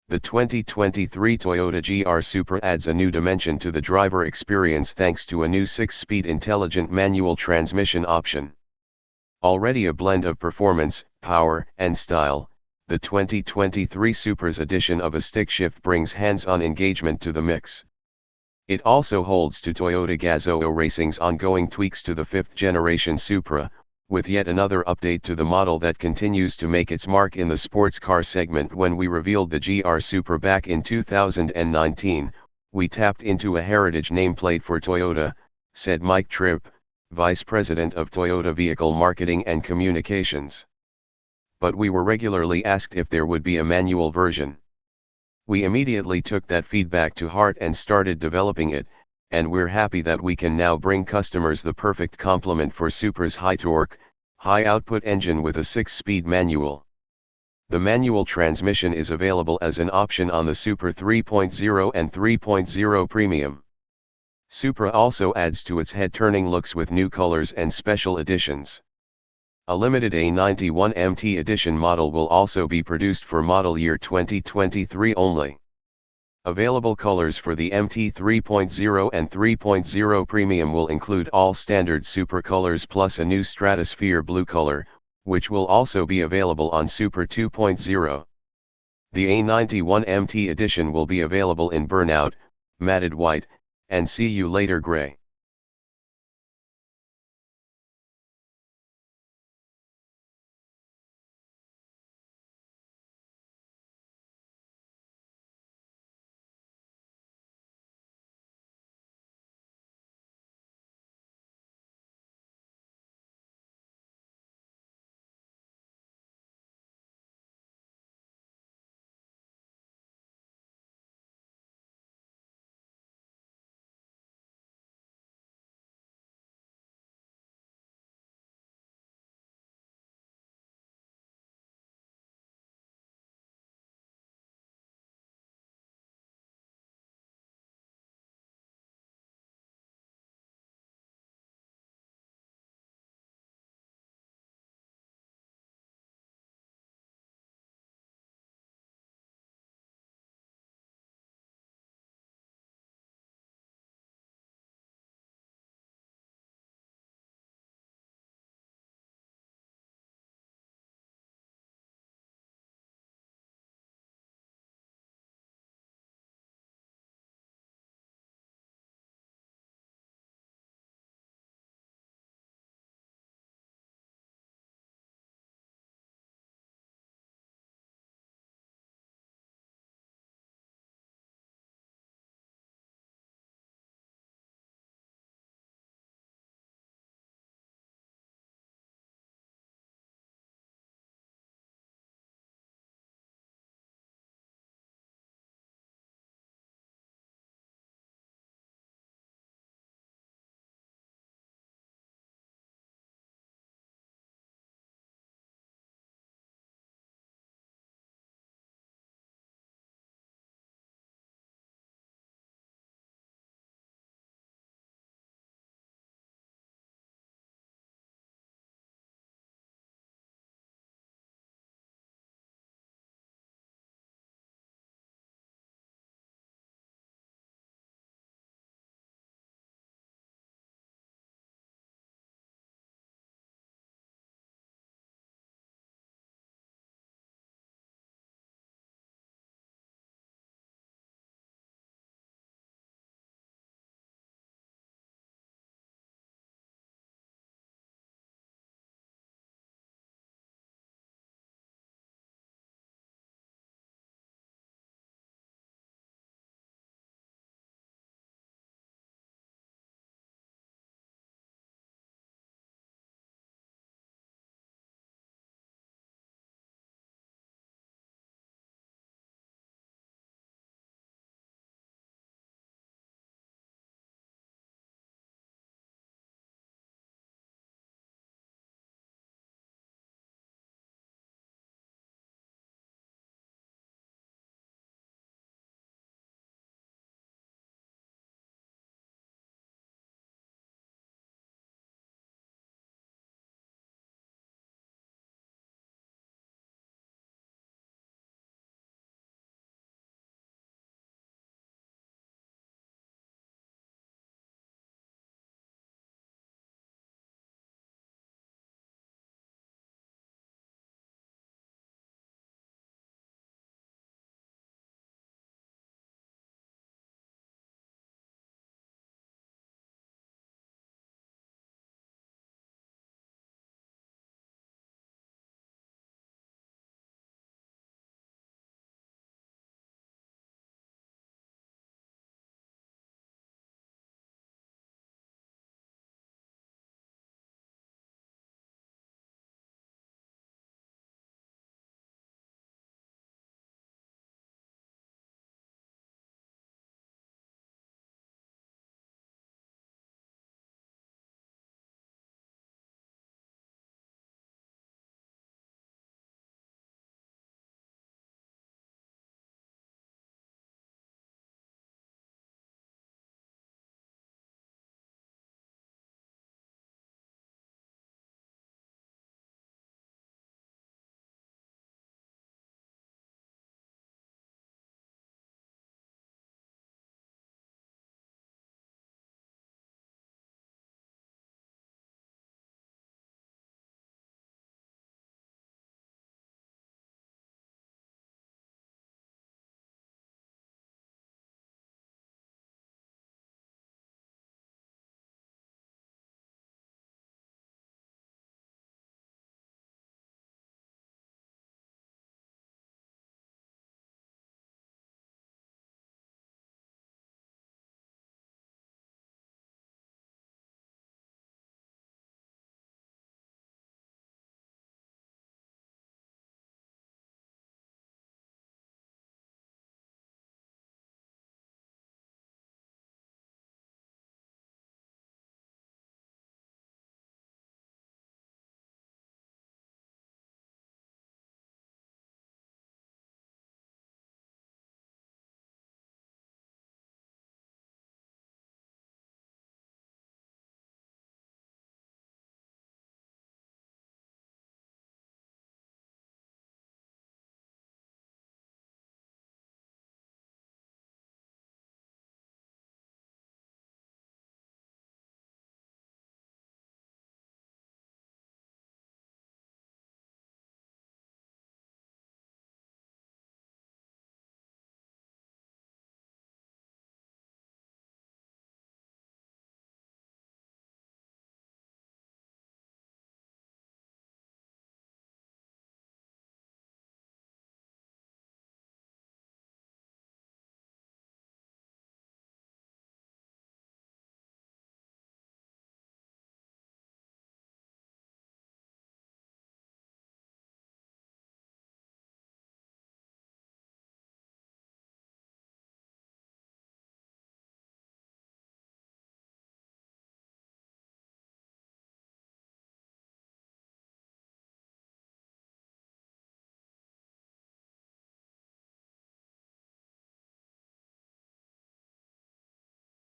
The 2023 Toyota GR Supra adds a new dimension to the driver experience thanks to a new 6-speed intelligent manual transmission option. Already a blend of performance, power, and style, the 2023 Supra's addition of a stick shift brings hands-on engagement to the mix. It also holds to Toyota GAZOO Racing's ongoing tweaks to the 5th-generation Supra, with yet another update to the model that continues to make its mark in the sports car segment. When we revealed the GR Supra back in 2019, we tapped into a heritage nameplate for Toyota, said Mike Tripp, Vice President of Toyota Vehicle Marketing and Communications. But we were regularly asked if there would be a manual version. We immediately took that feedback to heart and started developing it, and we're happy that we can now bring customers the perfect complement for Supra's high-torque, high-output engine with a 6-speed manual. The manual transmission is available as an option on the Supra 3.0 and 3.0 Premium. Supra also adds to its head-turning looks with new colors and special editions. A limited A91MT edition model will also be produced for model year 2023 only. Available colors for the MT 3.0 and 3.0 Premium will include all standard Supra colors plus a new Stratosphere blue color, which will also be available on Supra 2.0. The A91MT edition will be available in burnout, matted white, and see you later gray.